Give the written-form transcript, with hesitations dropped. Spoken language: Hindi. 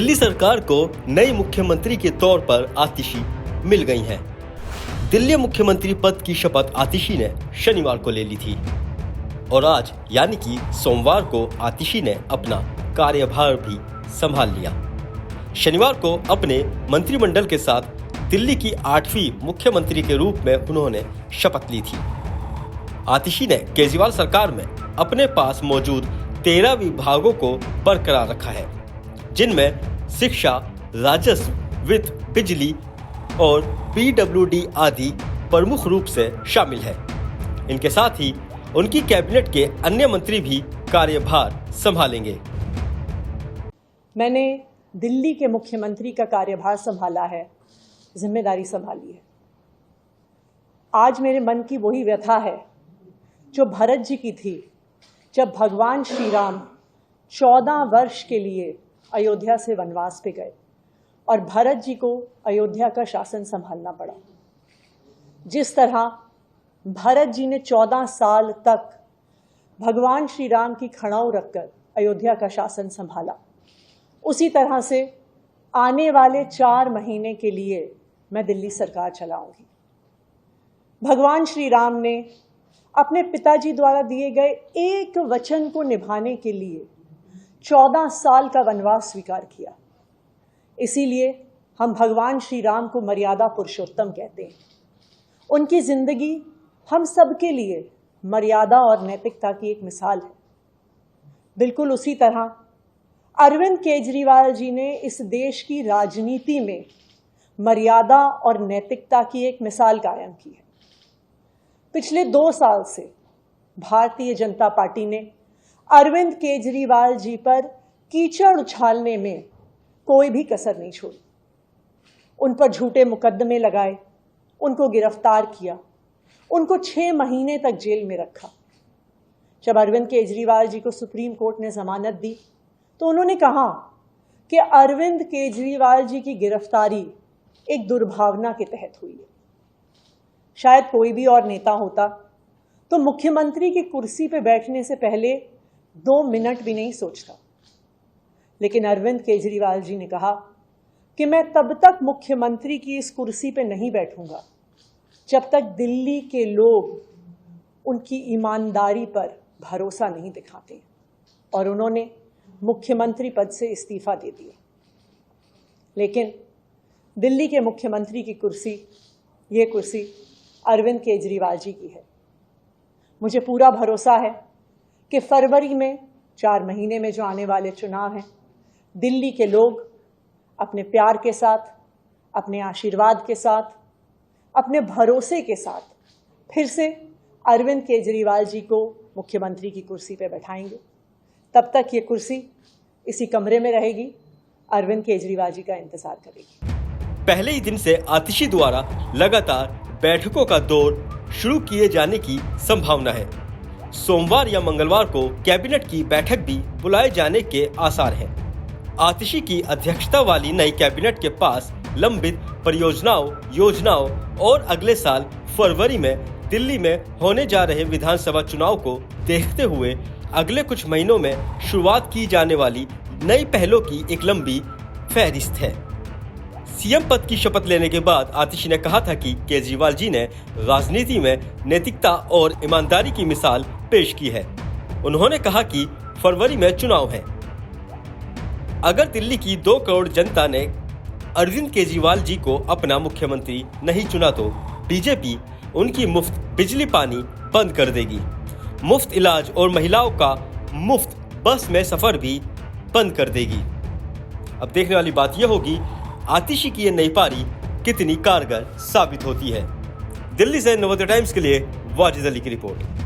दिल्ली सरकार को नई मुख्यमंत्री के तौर पर आतिशी मिल गई हैं। दिल्ली मुख्यमंत्री पद की शपथ आतिशी ने शनिवार को ले ली थी और आज यानी कि सोमवार को आतिशी ने अपना कार्यभार भी संभाल लिया। शनिवार को अपने मंत्रिमंडल के साथ दिल्ली की 8वीं मुख्यमंत्री के रूप में उन्होंने शपथ ली थी। आतिशी ने केजरीवाल सरकार में अपने पास मौजूद 13 विभागों को बरकरार रखा है, जिनमें शिक्षा, राजस्व, वित्त, बिजली और पीडब्ल्यूडी आदि प्रमुख रूप से शामिल है। इनके साथ ही उनकी कैबिनेट के अन्य मंत्री भी कार्यभार संभालेंगे। मैंने दिल्ली के मुख्यमंत्री का कार्यभार संभाला है, जिम्मेदारी संभाली है। आज मेरे मन की वही व्यथा है जो भरत जी की थी, जब भगवान श्री राम 14 वर्ष के लिए अयोध्या से वनवास पे गए और भरत जी को अयोध्या का शासन संभालना पड़ा। जिस तरह भरत जी ने 14 साल तक भगवान श्री राम की खड़ाऊ रखकर अयोध्या का शासन संभाला, उसी तरह से आने वाले 4 महीने के लिए मैं दिल्ली सरकार चलाऊंगी। भगवान श्री राम ने अपने पिताजी द्वारा दिए गए एक वचन को निभाने के लिए 14 साल का वनवास स्वीकार किया। इसीलिए हम भगवान श्री राम को मर्यादा पुरुषोत्तम कहते हैं। उनकी जिंदगी हम सबके लिए मर्यादा और नैतिकता की एक मिसाल है। बिल्कुल उसी तरह अरविंद केजरीवाल जी ने इस देश की राजनीति में मर्यादा और नैतिकता की एक मिसाल कायम की है। पिछले 2 साल से भारतीय जनता पार्टी ने अरविंद केजरीवाल जी पर कीचड़ उछालने में कोई भी कसर नहीं छोड़ी। उन पर झूठे मुकदमे लगाए, उनको गिरफ्तार किया, उनको 6 महीने तक जेल में रखा। जब अरविंद केजरीवाल जी को सुप्रीम कोर्ट ने जमानत दी तो उन्होंने कहा कि अरविंद केजरीवाल जी की गिरफ्तारी एक दुर्भावना के तहत हुई है। शायद कोई भी और नेता होता तो मुख्यमंत्री की कुर्सी पर बैठने से पहले 2 मिनट भी नहीं सोचता, लेकिन अरविंद केजरीवाल जी ने कहा कि मैं तब तक मुख्यमंत्री की इस कुर्सी पर नहीं बैठूंगा जब तक दिल्ली के लोग उनकी ईमानदारी पर भरोसा नहीं दिखाते, और उन्होंने मुख्यमंत्री पद से इस्तीफा दे दिया। लेकिन दिल्ली के मुख्यमंत्री की कुर्सी, ये कुर्सी अरविंद केजरीवाल जी की है। मुझे पूरा भरोसा है कि फरवरी में 4 महीने में जो आने वाले चुनाव हैं, दिल्ली के लोग अपने प्यार के साथ, अपने आशीर्वाद के साथ, अपने भरोसे के साथ फिर से अरविंद केजरीवाल जी को मुख्यमंत्री की कुर्सी पर बैठाएंगे। तब तक ये कुर्सी इसी कमरे में रहेगी, अरविंद केजरीवाल जी का इंतजार करेगी। पहले ही दिन से आतिशी द्वारा लगातार बैठकों का दौर शुरू किए जाने की संभावना है। सोमवार या मंगलवार को कैबिनेट की बैठक भी बुलाए जाने के आसार हैं। आतिशी की अध्यक्षता वाली नई कैबिनेट के पास लंबित परियोजनाओं, योजनाओं और अगले साल फरवरी में दिल्ली में होने जा रहे विधानसभा चुनाव को देखते हुए अगले कुछ महीनों में शुरुआत की जाने वाली नई पहलों की एक लंबी फहरिस्त है। सीएम पद की शपथ लेने के बाद आतिशी ने कहा था कि केजरीवाल जी ने राजनीति में नैतिकता और ईमानदारी की मिसाल पेश की है। उन्होंने कहा कि फरवरी में चुनाव है। अगर दिल्ली की 2 करोड़ जनता ने अरविंद केजरीवाल जी को अपना मुख्यमंत्री नहीं चुना तो बीजेपी उनकी मुफ्त बिजली पानी बंद कर देगी, मुफ्त इलाज और महिलाओं का मुफ्त बस में सफर भी बंद कर देगी। अब देखने वाली बात यह होगी आतिशी की ये नई पारी कितनी कारगर साबित होती है। दिल्ली से नवोदय टाइम्स के लिए वाजिद अली की रिपोर्ट।